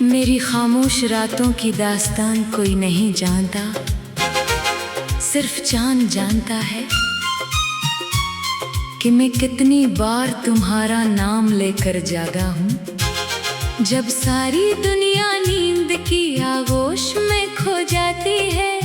मेरी खामोश रातों की दास्तान कोई नहीं जानता, सिर्फ चांद जानता है कि मैं कितनी बार तुम्हारा नाम लेकर जागा हूँ। जब सारी दुनिया नींद की आगोश में खो जाती है,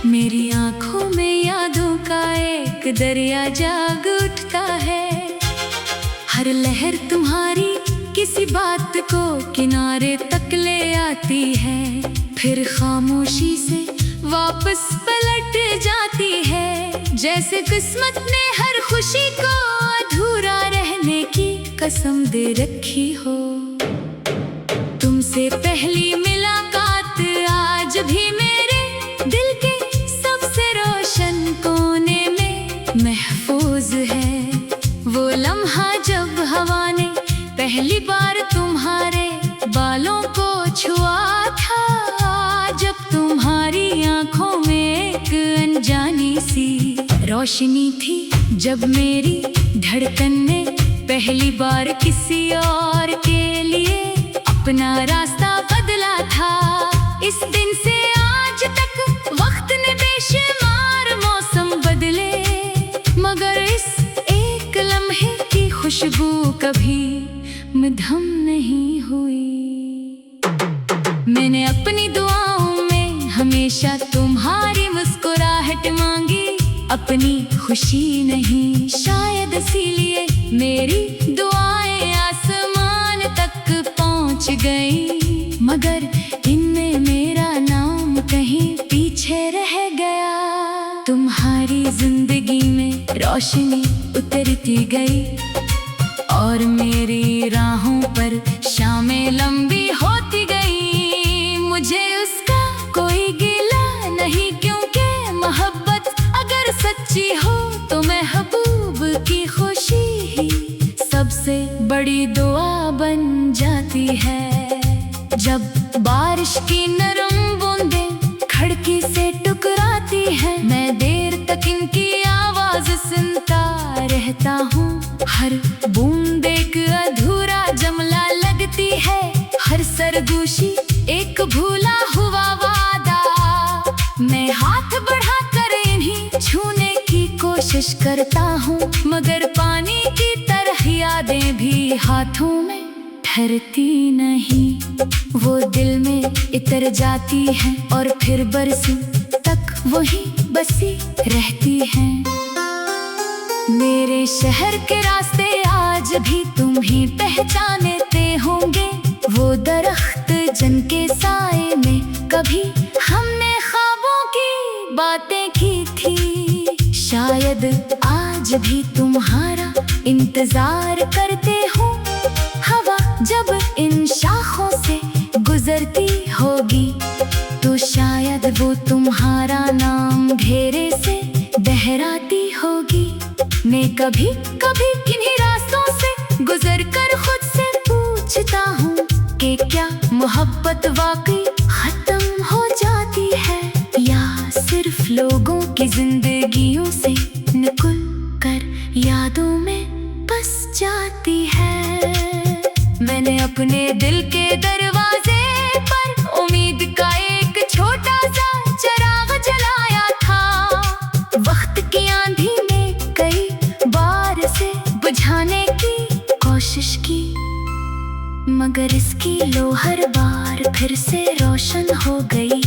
मेरी आंखों में यादों का एक दरिया जाग उठता है। हर लहर तुम्हारी किसी बात को किनारे तक ले आती है, फिर खामोशी से वापस पलट जाती है। जैसे किस्मत ने हर खुशी को अधूरा रहने की कसम दे रखी हो। तुमसे पहली मुलाकात आज भी मेरे दिल के सबसे रोशन कोने में महफूज है। वो लम्हा जब हवा ने पहली बार तुम्हारे बालों को छुआ था, जब तुम्हारी आंखों में एक अनजानी सी रोशनी थी, जब मेरी धड़कन ने पहली बार किसी और के लिए अपना रास्ता बदला था। इस दिन से आज तक वक्त ने बेशुमार मौसम बदले, मगर इस एक लम्हे की खुशबू कभी मद्धम नहीं हुई। मैंने अपनी दुआओं में हमेशा तुम्हारी मुस्कुराहट मांगी, अपनी खुशी नहीं। शायद इसीलिए मेरी दुआएं आसमान तक पहुंच गई, मगर इनमें मेरा नाम कहीं पीछे रह गया। तुम्हारी जिंदगी में रोशनी उतरती गई और मेरी राहों पर शामें लंबी होती गई। मुझे उसका कोई गिला नहीं, क्योंकि मोहब्बत अगर सच्ची हो तो महबूब की खुशी ही सबसे बड़ी दुआ बन जाती है। जब बारिश की नरम बूंदें खिड़की से टकराती है, मैं देर तक इनकी आवाज सुनता रहता हूँ। हर बूंद एक अधूरा जमला लगती है, हर सरगोशी एक भूला हुआ वादा। मैं हाथ बढ़ाकर इन्हीं छूने की कोशिश करता हूँ, मगर पानी की तरह यादें भी हाथों में ठहरती नहीं। वो दिल में इतर जाती हैं और फिर बरसों तक वही बसी रहती हैं। मेरे शहर के रास्ते आज भी तुम ही पहचानते होंगे, वो दरख्त जिनके साए में कभी हमने ख्वाबों की बातें की थी। शायद आज भी तुम्हारा इंतजार करते हो, हवा जब इन शाखों से गुजरती होगी तो शायद वो तुम्हारा नाम घेरे से दोहराती होगी। मैं कभी कभी किन्हीं रास्तों से गुजर कर खुद से पूछता हूँ कि क्या मोहब्बत वाकई खत्म हो जाती है, या सिर्फ लोगों की जिंदगियों से निकल कर यादों में बस जाती है। मैंने अपने दिल के दरवाजे पर उम्मीद का एक छोटा सा चिराग जलाया था। वक्त की आंधी में कई बार से बुझाने की कोशिश की, मगर इसकी लो हर बार फिर से रोशन हो गई।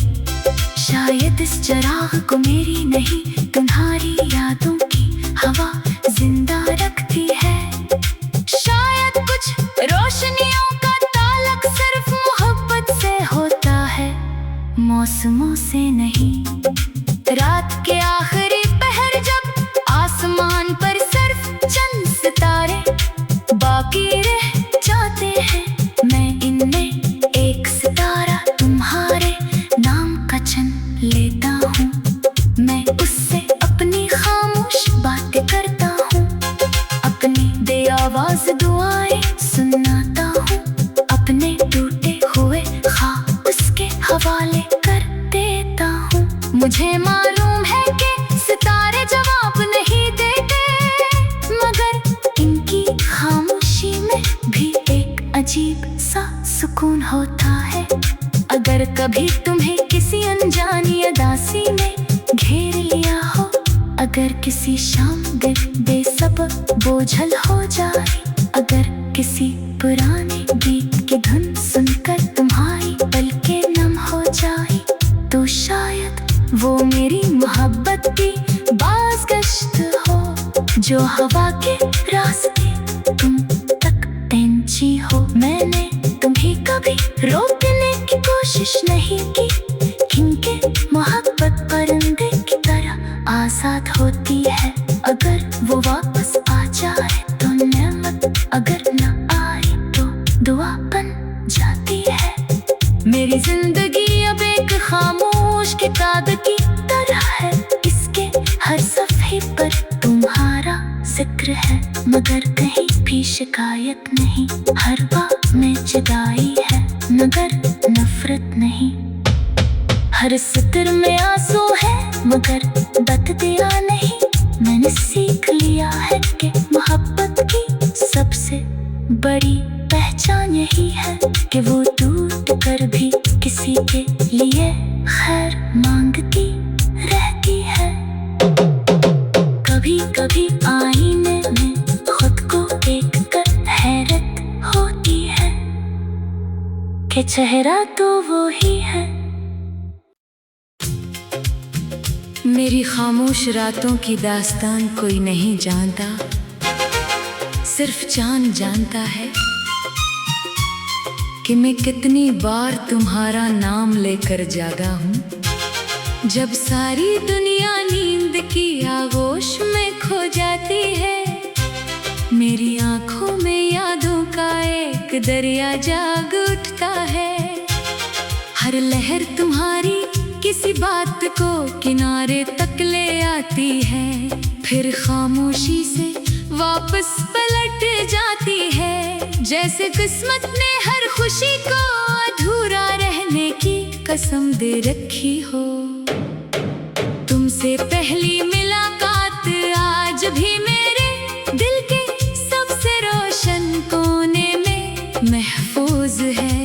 शायद इस चिराग को मेरी नहीं तुम्हारी यादों की हवा जिंदा रखती है। शायद कुछ रोशनियों का ताल्लुक सिर्फ मोहब्बत से होता है, मौसमों से नहीं। रात के आखिरी पहर जब आसमान पर सिर्फ चंद सितारे बाकी रह जाते हैं, मैं इनमें एक सितारा तुम्हारे नाम का चुन लेता हूँ। मैं उससे अपनी खामोश बातें करता हूँ। सुकून होता है। अगर कभी तुम्हें किसी अनजानी उदासी ने घेर लिया हो, अगर किसी शाम दिल बेसब्र बोझल हो जाए, अगर किसी पुराने गीत की धुन सुनकर तुम्हारी पलकें नम हो जाए, तो शायद वो मेरी मोहब्बत की बाज़गश्त हो, जो हवा के रास्ते तुम तक पहुंची हो। मैंने तुम्हें कभी रोकने की कोशिश नहीं की, क्योंकि मोहब्बत परिंदे की तरह आजाद होती है। अगर वो वापस आ जाए तो नेमत, अगर न आए तो दुआ बन जाती है। मेरी जिंदगी अब एक खामोश किताब की तरह है, इसके हर सफ़े पर तुम्हारा जिक्र है, मगर कहीं भी शिकायत नहीं। हर बात में जुदाई है, मगर नफरत नहीं। हर सत्र में आंसू है, मगर बत दिया नहीं। मैंने सीख लिया है कि मोहब्बत की सबसे बड़ी पहचान यही है कि वो टूट कर भी किसी के लिए खैर मांगती रहती है। कभी कभी आईने में खुद को देख कर हैरत होती है कि चेहरा तो वो ही है। मेरी खामोश रातों की दास्तान कोई नहीं जानता, सिर्फ चांद जानता है कि मैं कितनी बार तुम्हारा नाम लेकर जागा हूँ। जब सारी दुनिया नींद की आगोश में खो जाती है, मेरी आंखों में यादों का एक दरिया जाग उठता है। हर लहर तुम्हारी किसी बात को किनारे तक ले आती है, फिर खामोशी से वापस पलट जाती है। जैसे किस्मत ने हर खुशी को अधूरा रहने की कसम दे रखी हो। तुमसे पहली मुलाकात आज भी मेरे दिल के सबसे रोशन कोने में महफूज है।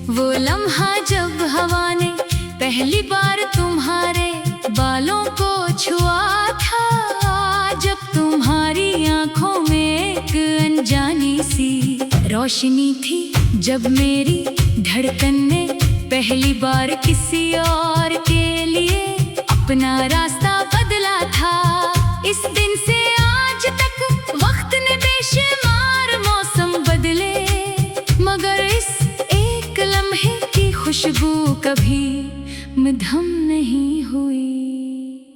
वो लम्हा जब हवा ने पहली बार तुम्हारे बालों को छुआ था, जब तुम्हारी आंखों में एक अनजानी सी रोशनी थी, जब मेरी धड़कन ने पहली बार किसी और के लिए अपना रास्ता बदला था। इस दिन से आज तक वक्त ने बेशुमार मौसम बदले, मगर इस एक लम्हे की खुशबू कभी मधम नहीं हुई।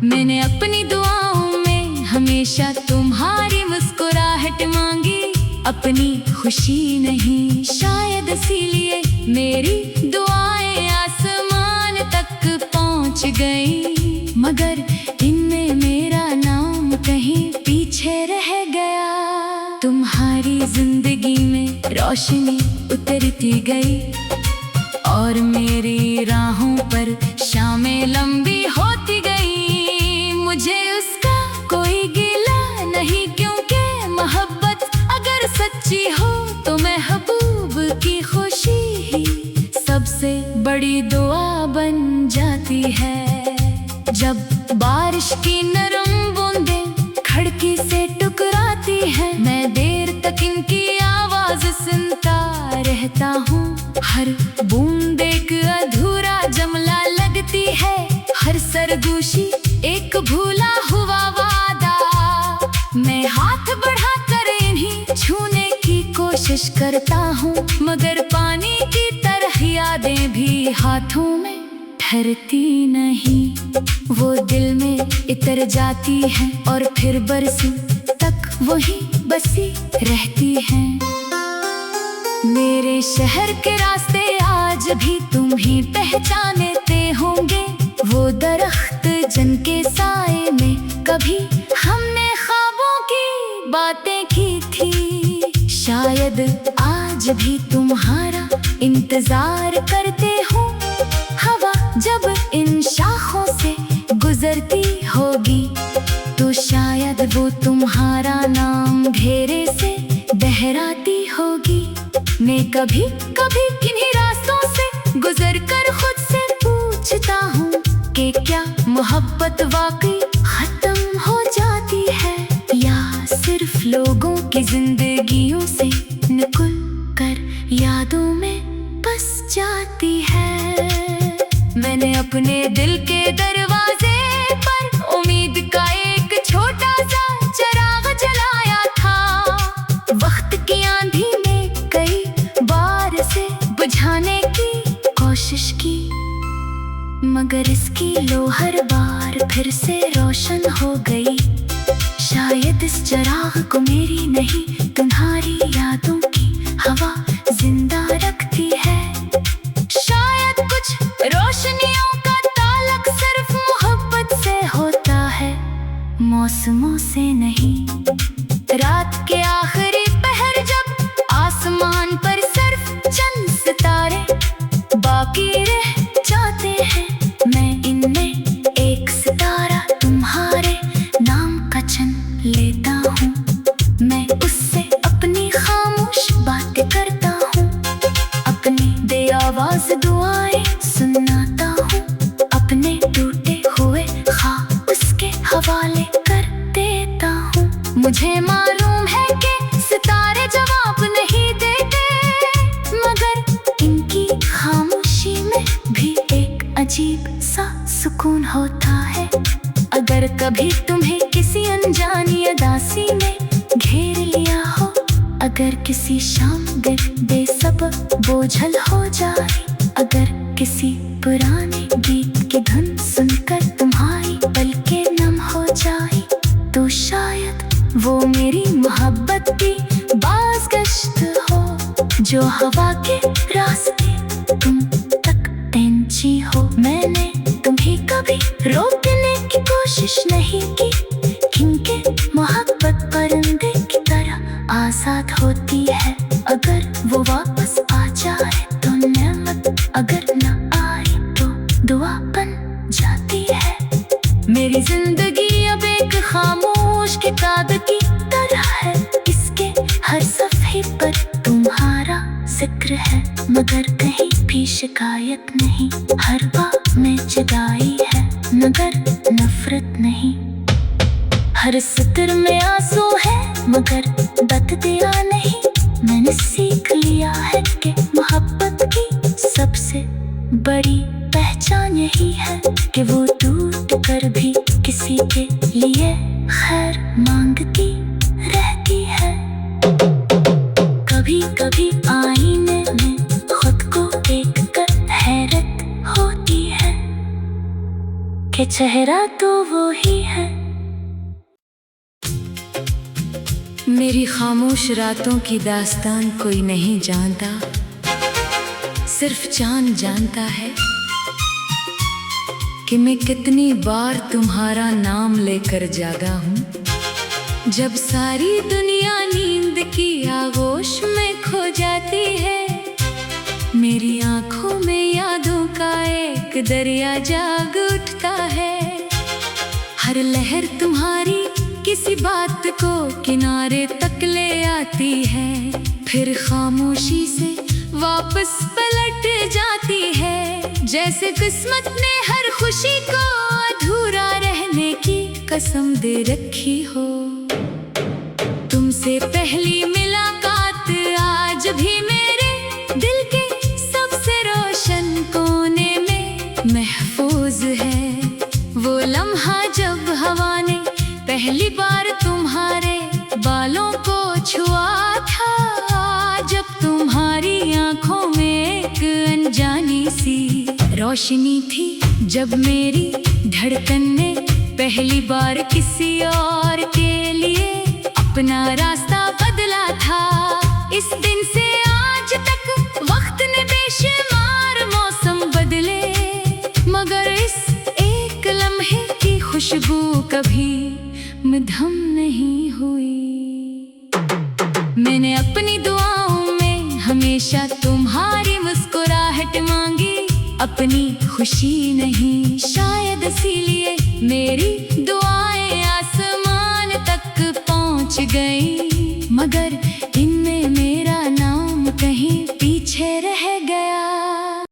मैंने अपनी दुआओं में हमेशा तुम्हारी मुस्कुराहट मांगी, अपनी खुशी नहीं। शायद इसीलिए मेरी दुआएं आसमान तक पहुंच गई, मगर इनमें मेरा नाम कहीं पीछे रह गया। तुम्हारी जिंदगी में रोशनी उतरती गई और मेरी राहों पर शामें लंबी होती गई। मुझे उसका कोई गिला नहीं, क्योंकि मोहब्बत अगर सच्ची हो तो महबूब की खुशी ही सबसे बड़ी दुआ बन जाती है। जब बारिश की नरम बूंदें खिड़की से टकराती हैं, मैं देर तक इनकी आवाज सुनता रहता हूँ। हर बूंद एक अधूरा जुमला लगती है, हर सरगोशी एक भूला हुआ वादा। मैं हाथ बढ़ाकर इन्हीं छूने की कोशिश करता हूँ, मगर पानी की तरह यादें भी हाथों में ठहरती नहीं। वो दिल में इतर जाती हैं और फिर बरसों तक वही बसी रहती हैं। मेरे शहर के रास्ते आज भी तुम ही पहचानते होंगे, वो दरख्त जिनके साए में कभी हमने ख्वाबों की बातें की थी। शायद आज भी तुम्हारा इंतजार करते हो। हवा जब इन शाखों से गुजरती होगी, तो शायद वो तुम्हारा नाम घेरे से बहराती होगी। मैं कभी कभी किन्हीं रास्तों से गुजर कर खुद से पूछता हूँ कि क्या मोहब्बत वाकई खत्म हो जाती है या सिर्फ लोगों की जिंदगियों से निकल कर यादों में बस जाती है। मैंने अपने दिल के दरवाजे पर उम्मीद का एक छोटा सा चिराग जलाया था। वक्त की आंधी में कई बार से बुझाने की कोशिश की, मगर इसकी लो हर बार फिर से रोशन हो गई। शायद इस चिराग को मेरी नहीं तुम्हारी यादों की हवा जिंदा रखती है। शायद कुछ रोशनियों का ताल्लुक सिर्फ मोहब्बत से होता है, मौसमों से नहीं। रात के आखिरी पहर जब आसमान पर सिर्फ चंद सितारे बाकी रह जाते हैं, मैं इनमें एक सितारा तुम्हारे नाम का चुन लेता हूँ। मैं उससे अपनी खामोश बातें करता हूँ, अपनी बेआवाज दुआएं सुनाता हूँ, अपने टूटे हुए ख्वाब उसके हवाले कर देता हूँ। मुझे मालूम है कि सितारे जवाब नहीं देते, मगर इनकी खामोशी में भी एक अजीब सा सुकून होता है। अगर कभी तुम्हें किसी अनजानी अदासी ने घेर लिया हो, अगर किसी शाम दिल बेसब्र बोझल हो जाए, अगर किसी पुराने गीत की धुन सुनकर तुम्हारी पलकें नम हो जाए, तो शायद वो मेरी मोहब्बत की बाज़गश्त हो जो हवा के रास्ते तुम तक पहुंची हो। मैंने तुम्हें कभी रोकने की कोशिश नहीं की, क्योंकि मोहब्बत परिंदे की तरह आजाद होती है। अगर वो वापस आ जाए तो नेमत, अगर न आए तो दुआ बन जाती है। मेरी जिंदगी अब एक खामोश किताब की तरह है, इसके हर सफ़े पर तुम्हारा जिक्र है, मगर कहीं भी शिकायत नहीं। हर बात में जुदाई है, मगर नफरत नहीं। हर सतर में आंसू है, मगर बत दिया नहीं। मैंने सीख लिया है कि मोहब्बत की सबसे बड़ी पहचान यही है कि वो टूट कर भी किसी के लिए खैर मांगती रहती है। कभी कभी आईने में खुद को देख कर हैरत होती है कि चेहरा तो वो ही है। मेरी खामोश रातों की दास्तान कोई नहीं जानता, सिर्फ चांद जानता है कि मैं कितनी बार तुम्हारा नाम लेकर जागा हूँ। जब सारी दुनिया नींद की आगोश में खो जाती है, मेरी आंखों में यादों का एक दरिया जाग उठता है। हर लहर तुम्हारी किसी बात को किनारे तक ले आती है, फिर खामोशी से वापस पलट जाती है। जैसे किस्मत ने हर खुशी को अधूरा रहने की कसम दे रखी हो। तुमसे पहली मुलाकात आज भी मेरे दिल के सबसे रोशन कोने में महफूज है। वो लम्हा जब हवा ने पहली बार तुम्हारे बालों को छुआ था, जब तुम्हारी आंखों में एक अनजानी सी रोशनी थी, जब मेरी धड़कन ने पहली बार किसी और के लिए अपना रास्ता बदला था। इस दिन से आज तक वक्त ने बेशुमार मौसम बदले, मगर इस एक लम्हे की खुशबू कभी मद्धम नहीं हुई। मैंने अपनी दुआओं में हमेशा तुम्हारी मुस्कुराहट मांगी, अपनी खुशी नहीं। शायद इसीलिए मेरी दुआएं आसमान तक पहुंच गई, मगर इनमें मेरा नाम कहीं पीछे रह गया।